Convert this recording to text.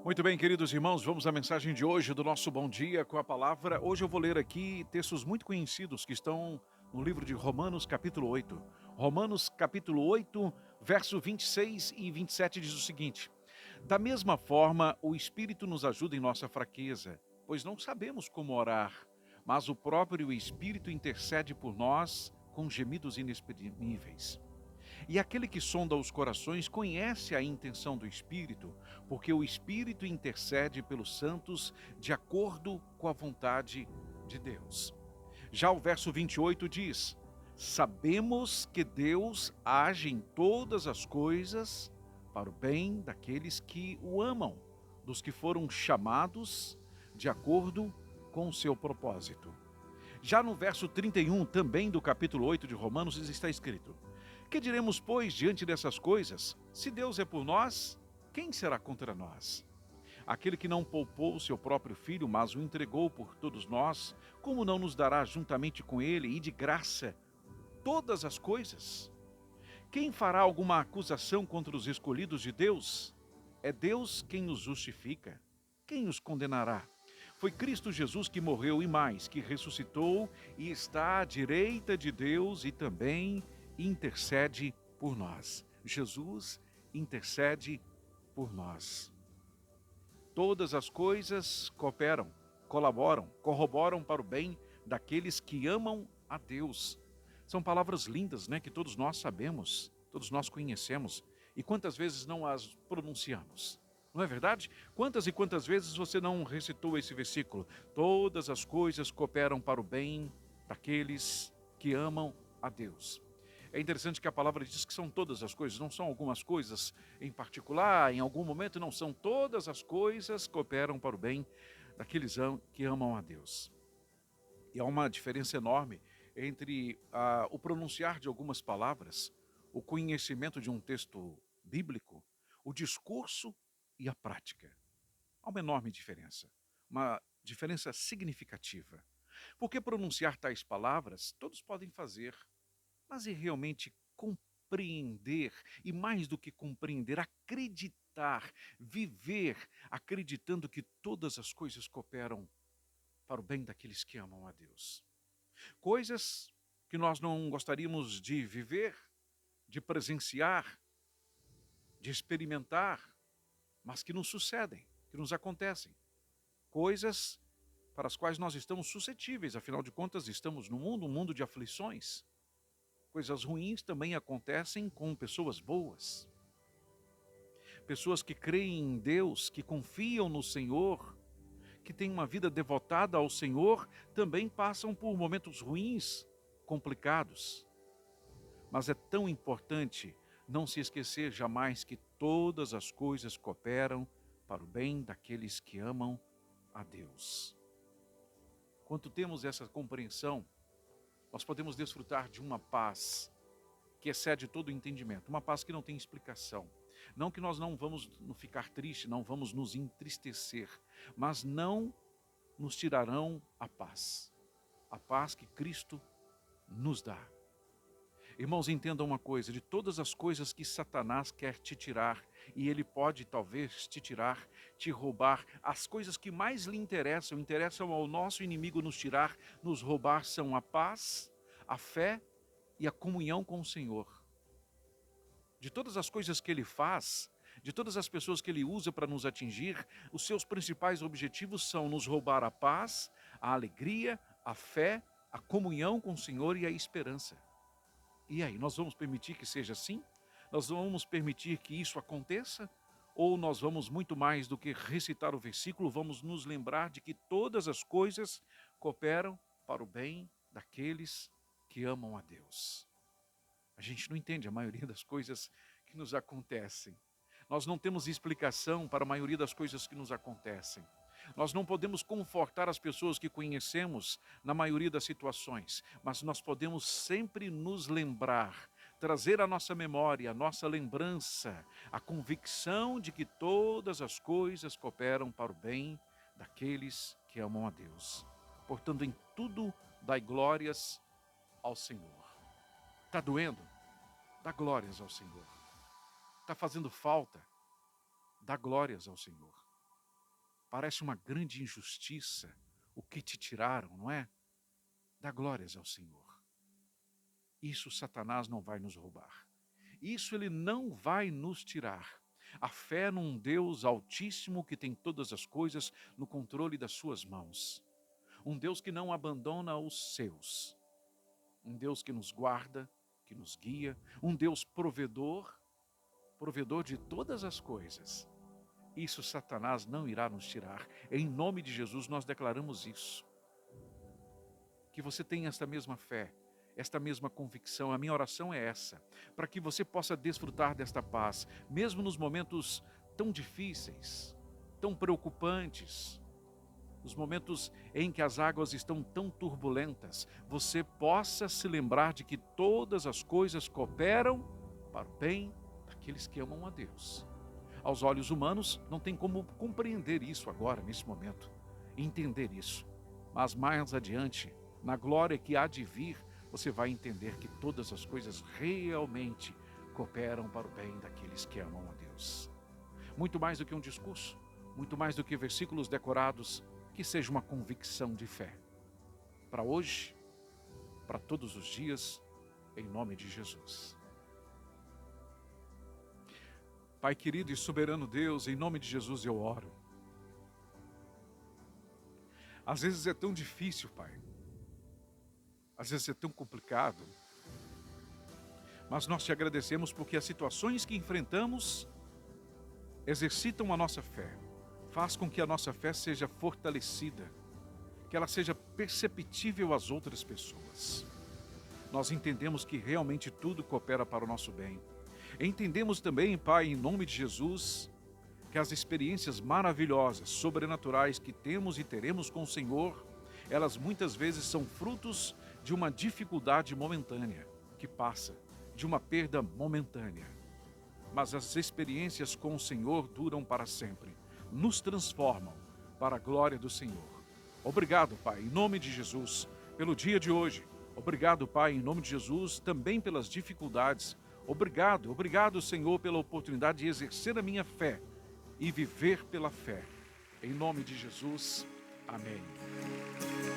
Muito bem, queridos irmãos, vamos à mensagem de hoje do nosso Bom Dia com a Palavra. Hoje eu vou ler aqui textos muito conhecidos que estão no livro de Romanos, capítulo 8. Romanos, capítulo 8, verso 26 e 27 diz o seguinte: Da mesma forma, o Espírito nos ajuda em nossa fraqueza, pois não sabemos como orar, mas o próprio Espírito intercede por nós com gemidos inexprimíveis. E aquele que sonda os corações conhece a intenção do Espírito, porque o Espírito intercede pelos santos de acordo com a vontade de Deus. Já o verso 28 diz: Sabemos que Deus age em todas as coisas para o bem daqueles que o amam, dos que foram chamados de acordo com o seu propósito. Já no verso 31, também do capítulo 8 de Romanos, está escrito: Que diremos, pois, diante dessas coisas? Se Deus é por nós, quem será contra nós? Aquele que não poupou seu próprio filho, mas o entregou por todos nós, como não nos dará juntamente com ele e de graça todas as coisas? Quem fará alguma acusação contra os escolhidos de Deus? É Deus quem os justifica. Quem os condenará? Foi Cristo Jesus que morreu e mais, que ressuscitou e está à direita de Deus e também intercede por nós. Jesus intercede por nós. Todas as coisas cooperam, colaboram, corroboram para o bem daqueles que amam a Deus. São palavras lindas, né, que todos nós sabemos, todos nós conhecemos. E quantas vezes não as pronunciamos? Não é verdade? Quantas e quantas vezes você não recitou esse versículo? Todas as coisas cooperam para o bem daqueles que amam a Deus. É interessante que a palavra diz que são todas as coisas, não são algumas coisas em particular, em algum momento, não são todas as coisas que cooperam para o bem daqueles que amam a Deus. E há uma diferença enorme entre o pronunciar de algumas palavras, o conhecimento de um texto bíblico, o discurso e a prática. Há uma enorme diferença, uma diferença significativa. Porque pronunciar tais palavras, todos podem fazer, mas é realmente compreender, e mais do que compreender, acreditar, viver acreditando que todas as coisas cooperam para o bem daqueles que amam a Deus. Coisas que nós não gostaríamos de viver, de presenciar, de experimentar, mas que nos sucedem, que nos acontecem. Coisas para as quais nós estamos suscetíveis, afinal de contas, estamos no mundo, um mundo de aflições. Coisas ruins também acontecem com pessoas boas. Pessoas que creem em Deus, que confiam no Senhor, que têm uma vida devotada ao Senhor, também passam por momentos ruins, complicados. Mas é tão importante não se esquecer jamais que todas as coisas cooperam para o bem daqueles que amam a Deus. Quando temos essa compreensão, nós podemos desfrutar de uma paz que excede todo o entendimento, uma paz que não tem explicação. Não que nós não vamos ficar tristes, não vamos nos entristecer, mas não nos tirarão a paz que Cristo nos dá. Irmãos, entendam uma coisa: de todas as coisas que Satanás quer te tirar, e ele pode talvez te tirar, te roubar, as coisas que mais lhe interessam ao nosso inimigo nos tirar, nos roubar, são a paz, a fé e a comunhão com o Senhor. De todas as coisas que ele faz, de todas as pessoas que ele usa para nos atingir, os seus principais objetivos são nos roubar a paz, a alegria, a fé, a comunhão com o Senhor e a esperança. E aí, nós vamos permitir que seja assim? Nós vamos permitir que isso aconteça? Ou nós vamos, muito mais do que recitar o versículo, vamos nos lembrar de que todas as coisas cooperam para o bem daqueles que amam a Deus? A gente não entende a maioria das coisas que nos acontecem. Nós não temos explicação para a maioria das coisas que nos acontecem. Nós não podemos confortar as pessoas que conhecemos na maioria das situações, mas nós podemos sempre nos lembrar, trazer à nossa memória, à nossa lembrança, a convicção de que todas as coisas cooperam para o bem daqueles que amam a Deus. Portanto, em tudo dai glórias ao Senhor. Está doendo? Dá glórias ao Senhor. Está fazendo falta? Dá glórias ao Senhor. parece uma grande injustiça o que te tiraram, não é? Dá glórias ao Senhor. Isso Satanás não vai nos roubar. Isso ele não vai nos tirar. A fé num Deus altíssimo que tem todas as coisas no controle das suas mãos. Um Deus que não abandona os seus. Um Deus que nos guarda, que nos guia. Um Deus provedor, provedor de todas as coisas. Isso Satanás não irá nos tirar. Em nome de Jesus nós declaramos isso. Que você tenha esta mesma fé, esta mesma convicção. A minha oração é essa, para que você possa desfrutar desta paz, mesmo nos momentos tão difíceis, tão preocupantes, nos momentos em que as águas estão tão turbulentas, você possa se lembrar de que todas as coisas cooperam para o bem daqueles que amam a Deus. Aos olhos humanos, não tem como compreender isso agora, nesse momento, entender isso. Mas mais adiante, na glória que há de vir, você vai entender que todas as coisas realmente cooperam para o bem daqueles que amam a Deus. Muito mais do que um discurso, muito mais do que versículos decorados, que seja uma convicção de fé. Para hoje, para todos os dias, em nome de Jesus. Pai querido e soberano Deus, em nome de Jesus eu oro. Às vezes é tão difícil, Pai. Às vezes é tão complicado. Mas nós te agradecemos porque as situações que enfrentamos exercitam a nossa fé. Faz com que a nossa fé seja fortalecida, que ela seja perceptível às outras pessoas. Nós entendemos que realmente tudo coopera para o nosso bem. Entendemos também, Pai, em nome de Jesus, que as experiências maravilhosas, sobrenaturais que temos e teremos com o Senhor, elas muitas vezes são frutos de uma dificuldade momentânea, que passa, de uma perda momentânea. Mas as experiências com o Senhor duram para sempre, nos transformam para a glória do Senhor. Obrigado, Pai, em nome de Jesus, pelo dia de hoje. Obrigado, Pai, em nome de Jesus, também pelas dificuldades. Obrigado, Senhor, pela oportunidade de exercer a minha fé e viver pela fé. Em nome de Jesus, amém.